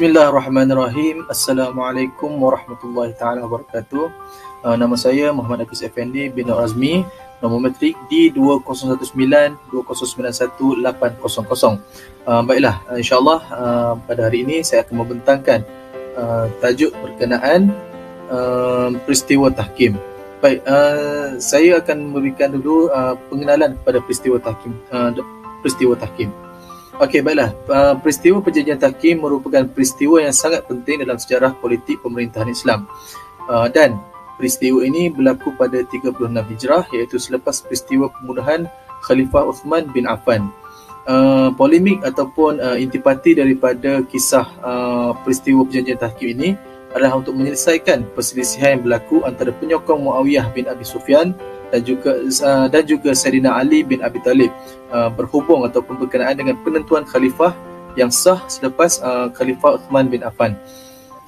Bismillahirrahmanirrahim. Assalamualaikum warahmatullahi taala wabarakatuh. Nama saya Muhammad Hafiz Effendi bin Azmi, nombor matrik D2019-2091-800. Baiklah, insyaAllah pada hari ini saya akan membentangkan tajuk berkenaan peristiwa tahkim. Baik, saya akan memberikan dulu pengenalan kepada peristiwa tahkim. Okey, baiklah. Peristiwa perjanjian tahkim merupakan peristiwa yang sangat penting dalam sejarah politik pemerintahan Islam. Dan peristiwa ini berlaku pada 36 Hijrah, iaitu selepas peristiwa pembunuhan Khalifah Uthman bin Affan. Polemik ataupun intipati daripada kisah peristiwa perjanjian tahkim ini adalah untuk menyelesaikan perselisihan yang berlaku antara penyokong Muawiyah bin Abi Sufyan dan juga Saidina Ali bin Abi Talib berhubung ataupun berkenaan dengan penentuan khalifah yang sah selepas Khalifah Uthman bin Affan.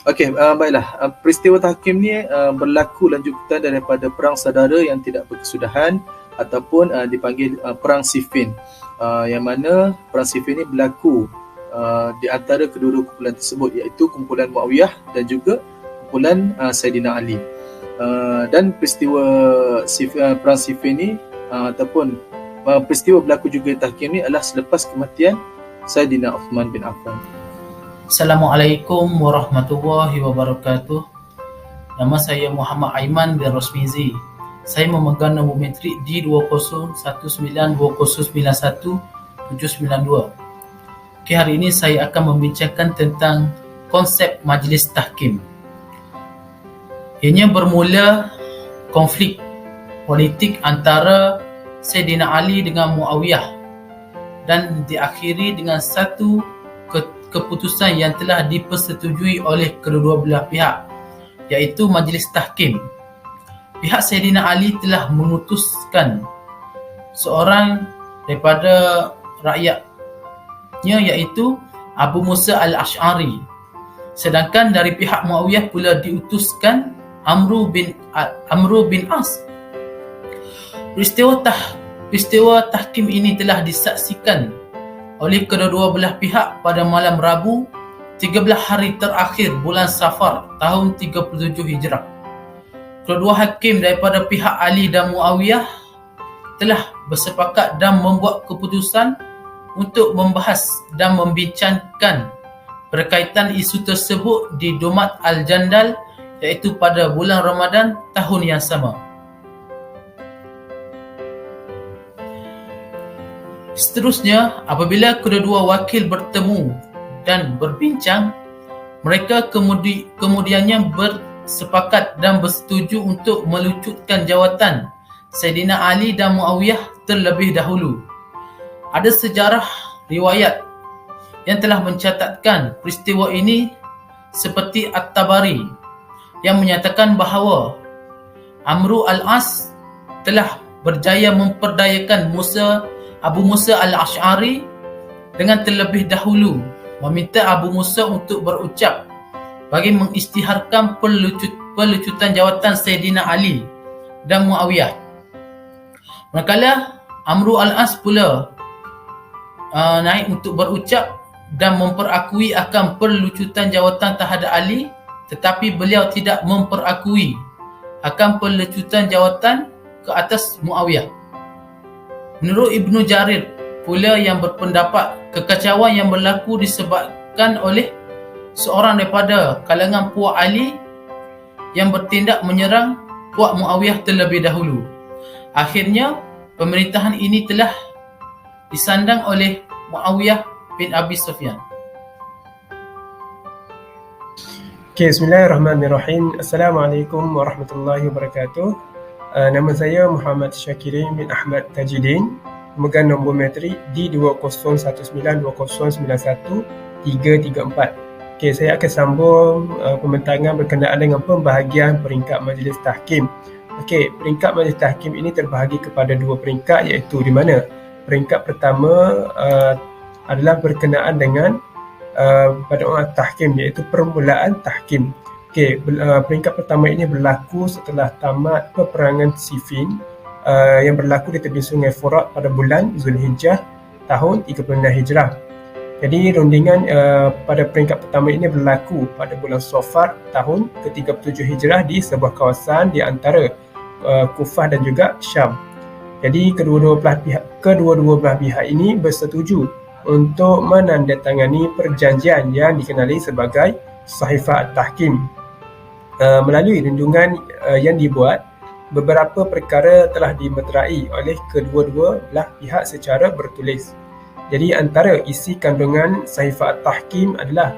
Okey, baiklah. Peristiwa tahkim ni berlaku lanjutan daripada perang saudara yang tidak berkesudahan ataupun dipanggil perang Siffin, yang mana perang Siffin ni berlaku di antara kedua-dua kumpulan tersebut, iaitu kumpulan Muawiyah dan juga kumpulan Saidina Ali. Dan peristiwa perang Siffin ni ataupun peristiwa berlaku juga tahkim ni adalah selepas kematian Saidina Uthman bin Affan. Assalamualaikum warahmatullahi wabarakatuh. Nama saya Muhammad Aiman bin Rosmizi. Saya memegang nombor matrik D2019-2091-792. Okay, hari ini saya akan membincangkan tentang konsep majlis tahkim. Ianya bermula konflik politik antara Saidina Ali dengan Muawiyah dan diakhiri dengan satu keputusan yang telah dipersetujui oleh kedua-dua belah pihak, iaitu majlis tahkim. Pihak Saidina Ali telah mengutuskan seorang daripada rakyatnya, iaitu Abu Musa al-Ash'ari, sedangkan dari pihak Muawiyah pula diutuskan Amru bin As. Peristiwa tahkim ini telah disaksikan oleh kedua-dua belah pihak pada malam Rabu 13 hari terakhir bulan Safar tahun 37 Hijrah. Kedua hakim daripada pihak Ali dan Muawiyah telah bersepakat dan membuat keputusan untuk membahas dan membincangkan berkaitan isu tersebut di Domat Al-Jandal, iaitu pada bulan Ramadan tahun yang sama. Seterusnya, apabila kedua-dua wakil bertemu dan berbincang, mereka kemudiannya bersepakat dan bersetuju untuk melucutkan jawatan Saidina Ali dan Muawiyah terlebih dahulu. Ada sejarah riwayat yang telah mencatatkan peristiwa ini, seperti At-Tabari yang menyatakan bahawa Amru al-As telah berjaya memperdayakan Abu Musa al-Ash'ari dengan terlebih dahulu meminta Abu Musa untuk berucap bagi mengisytiharkan pelucutan jawatan Saidina Ali dan Muawiyah. Manakala Amru al-As pula naik untuk berucap dan memperakui akan pelucutan jawatan terhadap Ali, tetapi beliau tidak memperakui akan pelucutan jawatan ke atas Muawiyah. Menurut Ibnu Jarir pula yang berpendapat kekacauan yang berlaku disebabkan oleh seorang daripada kalangan puak Ali yang bertindak menyerang puak Muawiyah terlebih dahulu. Akhirnya pemerintahan ini telah disandang oleh Muawiyah bin Abi Sufyan. Okay, Bismillahirrahmanirrahim. Assalamualaikum warahmatullahi wabarakatuh. Nama saya Muhammad Syakirin bin Ahmad Tajidin, memegang nombor matrik D2019-2091-334. Okay, saya akan sambung pembentangan berkenaan dengan pembahagian peringkat majlis tahkim. Okay, peringkat majlis tahkim ini terbahagi kepada dua peringkat, iaitu di mana peringkat pertama adalah berkenaan dengan pada orang tahkim, iaitu permulaan tahkim. Okey, peringkat pertama ini berlaku setelah tamat peperangan Siffin yang berlaku di tepi Sungai Furat pada bulan Zulhijjah tahun 36 Hijrah. Jadi rundingan pada peringkat pertama ini berlaku pada bulan Safar tahun ke-37 Hijrah di sebuah kawasan di antara Kufah dan juga Syam. Jadi kedua-dua belah pihak ini bersetuju untuk menandatangani perjanjian yang dikenali sebagai Sahifah At-Tahkim. Melalui rundingan yang dibuat, beberapa perkara telah dimeterai oleh kedua-dua belah pihak secara bertulis. Jadi antara isi kandungan Sahifah At-Tahkim adalah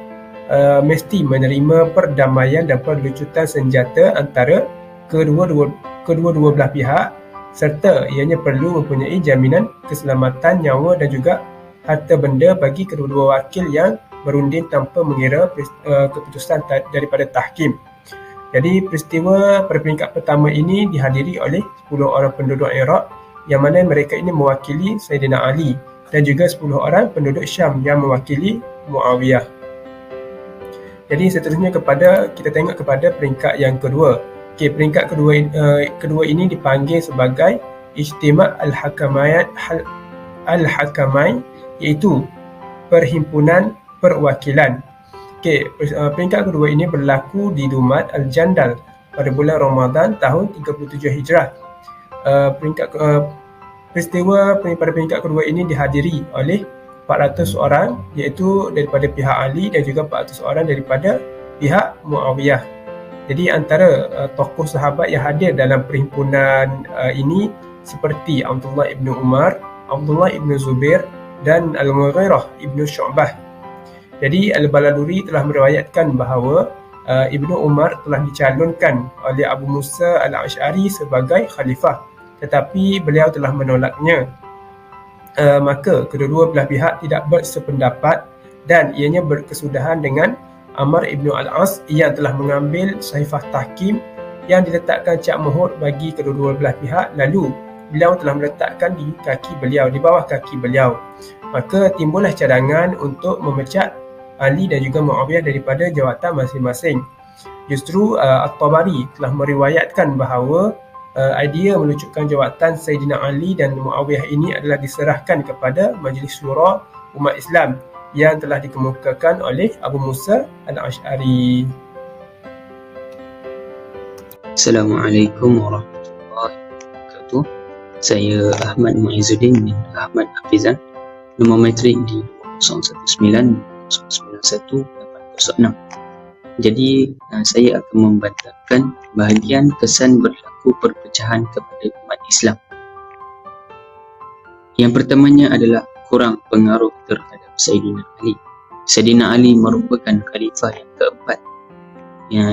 mesti menerima perdamaian dan perlucutan senjata antara kedua-dua belah pihak, serta ianya perlu mempunyai jaminan keselamatan nyawa dan juga harta benda bagi kedua-dua wakil yang berunding tanpa mengira keputusan daripada tahkim. Jadi peristiwa pada peringkat pertama ini dihadiri oleh 10 orang penduduk Iraq yang mana mereka ini mewakili Saidina Ali dan juga 10 orang penduduk Syam yang mewakili Muawiyah. Jadi seterusnya kita tengok kepada peringkat yang kedua. Okey, peringkat kedua ini dipanggil sebagai Ijtima' Al-Hakamain, iaitu Perhimpunan Perwakilan. Okey, peringkat kedua ini berlaku di Dumat Al-Jandal pada bulan Ramadan tahun 37 Hijrah. Peristiwa pada peringkat kedua ini dihadiri oleh 400 orang, iaitu daripada pihak Ali dan juga 400 orang daripada pihak Muawiyah. Jadi antara tokoh sahabat yang hadir dalam perhimpunan ini seperti Abdullah ibn Umar, Abdullah ibn Zubair dan Al-Mughirah ibn Syu'bah. Jadi Al-Baladuri telah meriwayatkan bahawa Ibnu Umar telah dicalonkan oleh Abu Musa Al-Ash'ari sebagai khalifah, tetapi beliau telah menolaknya. Maka kedua-dua belah pihak tidak bersependapat dan ianya berkesudahan dengan Amr ibn Al-As yang telah mengambil Sahifah Tahkim yang diletakkan cap mohon bagi kedua-dua belah pihak, lalu beliau telah meletakkan di bawah kaki beliau. Maka timbullah cadangan untuk memecat Ali dan juga Muawiyah daripada jawatan masing-masing. Justru At-Tabari telah meriwayatkan bahawa idea melucutkan jawatan Sayyidina Ali dan Muawiyah ini adalah diserahkan kepada Majlis Syura Umat Islam yang telah dikemukakan oleh Abu Musa Al-Ash'ari. Assalamualaikum warahmatullahi wabarakatuh. Saya Ahmad Muizzuddin bin Ahmad Hafizan. Nombor matrik di 019-091-806. Jadi saya akan membantahkan bahagian kesan berlaku perpecahan kepada umat Islam. Yang pertamanya adalah kurang pengaruh terhadap Sayyidina Ali. Sayyidina Ali merupakan khalifah yang keempat,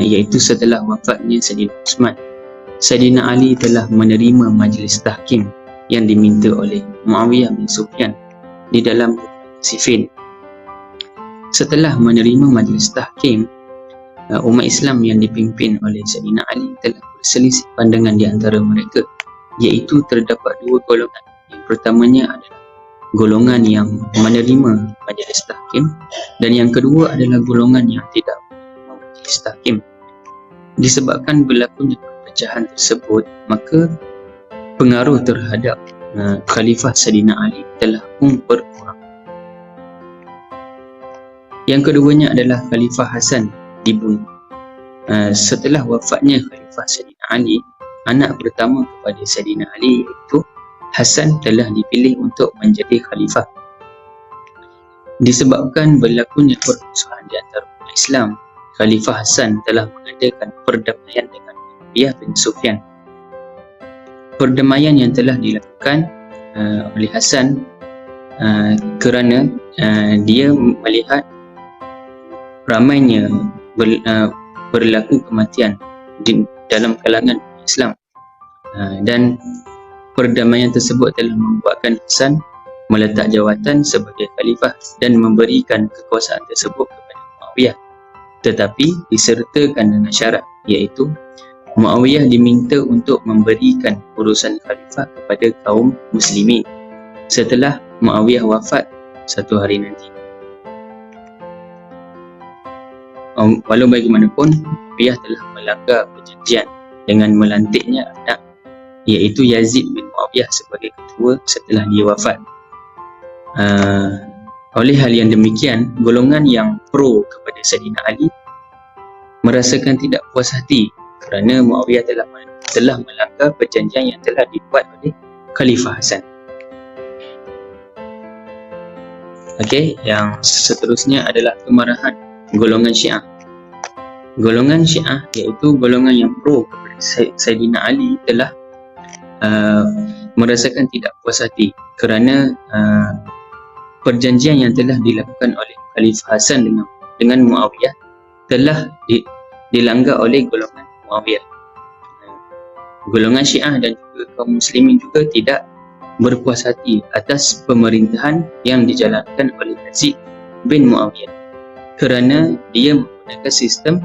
iaitu setelah wafatnya Sayyidina Uthman. Sayyidina Ali telah menerima majlis tahkim yang diminta oleh Muawiyah bin Sufyan di dalam Siffin. Setelah menerima majlis tahkim, umat Islam yang dipimpin oleh Sayyidina Ali telah berselisih pandangan di antara mereka, iaitu terdapat dua golongan. Yang pertamanya adalah golongan yang menerima majlis tahkim dan yang kedua adalah golongan yang tidak menerima majlis tahkim. Disebabkan berlakunya perpecahan tersebut, maka pengaruh terhadap Khalifah Sayyidina Ali telah pun berkurang. Yang keduanya adalah Khalifah Hasan dibunuh. Setelah wafatnya Khalifah Sayyidina Ali, anak pertama kepada Sayyidina Ali iaitu Hasan telah dipilih untuk menjadi khalifah. Disebabkan berlakunya permusuhan di antara umat Islam, Khalifah Hasan telah mengadakan perdamaian dengan Muawiyah bin Sufyan. Perdamaian yang telah dilakukan oleh Hasan kerana dia melihat ramainya berlaku kematian di dalam kalangan Islam, dan perdamaian tersebut telah membuatkan Hasan meletak jawatan sebagai khalifah dan memberikan kekuasaan tersebut kepada Muawiyah, tetapi disertakan dengan syarat, iaitu Muawiyah diminta untuk memberikan urusan khalifah kepada kaum muslimin setelah Muawiyah wafat satu hari nanti. Walau bagaimanapun, Muawiyah telah melanggar perjanjian dengan melantiknya anak, iaitu Yazid bin Muawiyah sebagai ketua setelah dia wafat. Oleh hal yang demikian, golongan yang pro kepada Saidina Ali merasakan tidak puas hati kerana Muawiyah telah melanggar perjanjian yang telah dibuat oleh Khalifah Hasan. Okey, yang seterusnya adalah kemarahan golongan Syiah. Golongan Syiah iaitu golongan yang pro kepada Saidina Ali telah merasakan tidak puas hati kerana perjanjian yang telah dilakukan oleh Khalifah Hasan dengan Muawiyah telah dilanggar oleh golongan Muawiyah. Golongan Syiah dan juga kaum muslimin juga tidak berpuas hati atas pemerintahan yang dijalankan oleh Yazid bin Muawiyah kerana dia menggunakan sistem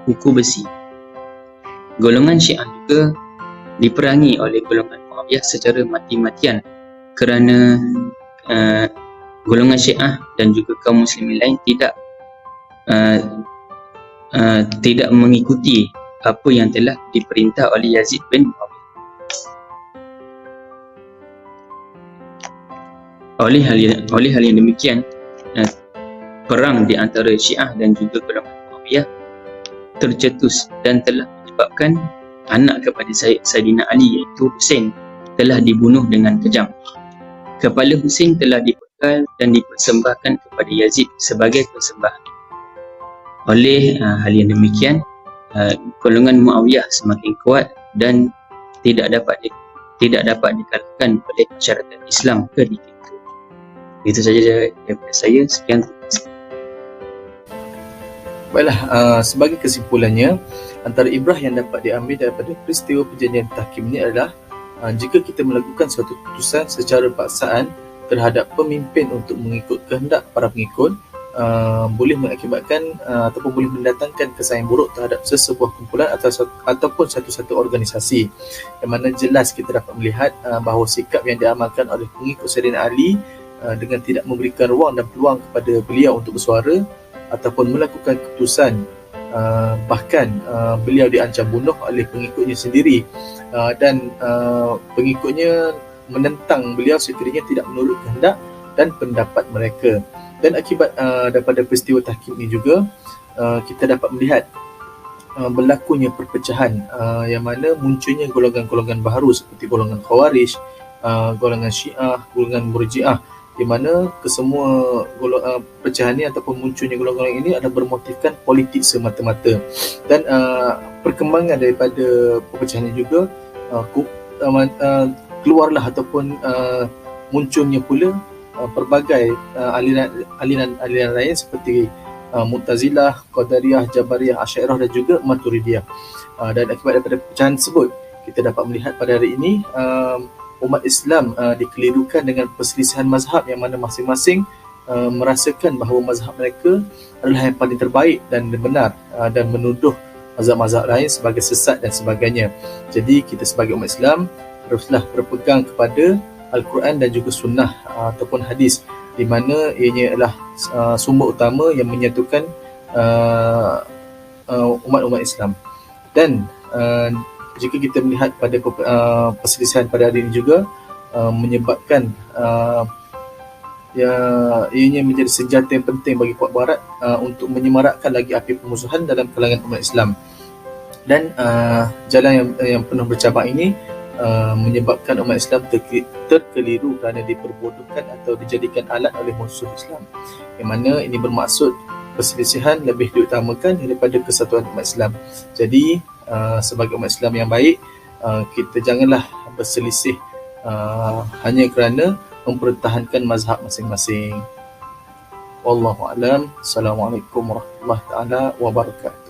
buku besi. Golongan Syiah juga diperangi oleh golongan Muawiyah secara mati-matian kerana golongan Syiah dan juga kaum muslimin lain tidak mengikuti apa yang telah diperintah oleh Yazid bin Muawiyah. Oleh hal yang demikian, perang di antara Syiah dan juga golongan Muawiyah tercetus dan telah menyebabkan anak kepada Saidina Ali iaitu Husain telah dibunuh dengan kejam. Kepala Husain telah dipekal dan dipersembahkan kepada Yazid sebagai persembahan. Oleh hal yang demikian, golongan Muawiyah semakin kuat dan tidak dapat dikalahkan oleh masyarakat Islam ketika itu. Itu saja daripada saya. Sekian. Baiklah, sebagai kesimpulannya, antara ibrah yang dapat diambil daripada peristiwa perjanjian tahkim ini adalah jika kita melakukan suatu keputusan secara paksaan terhadap pemimpin untuk mengikut kehendak para pengikut, boleh mengakibatkan ataupun boleh mendatangkan kesan yang buruk terhadap sesebuah kumpulan ataupun satu-satu organisasi, yang mana jelas kita dapat melihat bahawa sikap yang diamalkan oleh pengikut Saidina Ali dengan tidak memberikan ruang dan peluang kepada beliau untuk bersuara ataupun melakukan keputusan, bahkan beliau diancam bunuh oleh pengikutnya sendiri, dan pengikutnya menentang beliau sekiranya tidak menurut kehendak dan pendapat mereka. Dan akibat daripada peristiwa tahkim ini juga, kita dapat melihat berlakunya perpecahan, yang mana munculnya golongan-golongan baru seperti golongan Khawarij, golongan Syiah, golongan Murji'ah, di mana kesemua pecahan ini ataupun munculnya golongan ini adalah bermotifkan politik semata-mata. Dan perkembangan daripada perpecahan ini juga keluarlah ataupun munculnya pula pelbagai aliran lain seperti Mu'tazilah, Qadariyah, Jabariyah, Asy'ariyah dan juga Maturidiyah. Dan akibat daripada pecahan tersebut, kita dapat melihat pada hari ini umat Islam dikelirukan dengan perselisihan mazhab, yang mana masing-masing merasakan bahawa mazhab mereka adalah yang paling terbaik dan benar, dan menuduh mazhab-mazhab lain sebagai sesat dan sebagainya. Jadi kita sebagai umat Islam haruslah berpegang kepada Al-Quran dan juga sunnah ataupun hadis, di mana ianya adalah sumber utama yang menyatukan umat-umat Islam. Dan jika kita melihat pada perselisihan pada hari ini juga menyebabkan ianya menjadi senjata yang penting bagi kuat barat untuk menyemarakkan lagi api permusuhan dalam kalangan umat Islam. Dan jalan yang penuh bercabang ini menyebabkan umat Islam terkeliru kerana diperbodohkan atau dijadikan alat oleh musuh Islam, yang mana ini bermaksud perselisihan lebih diutamakan daripada kesatuan umat Islam. Jadi sebagai umat Islam yang baik, kita janganlah berselisih hanya kerana mempertahankan mazhab masing-masing. Wallahu a'lam. Assalamualaikum warahmatullahi taala wabarakatuh.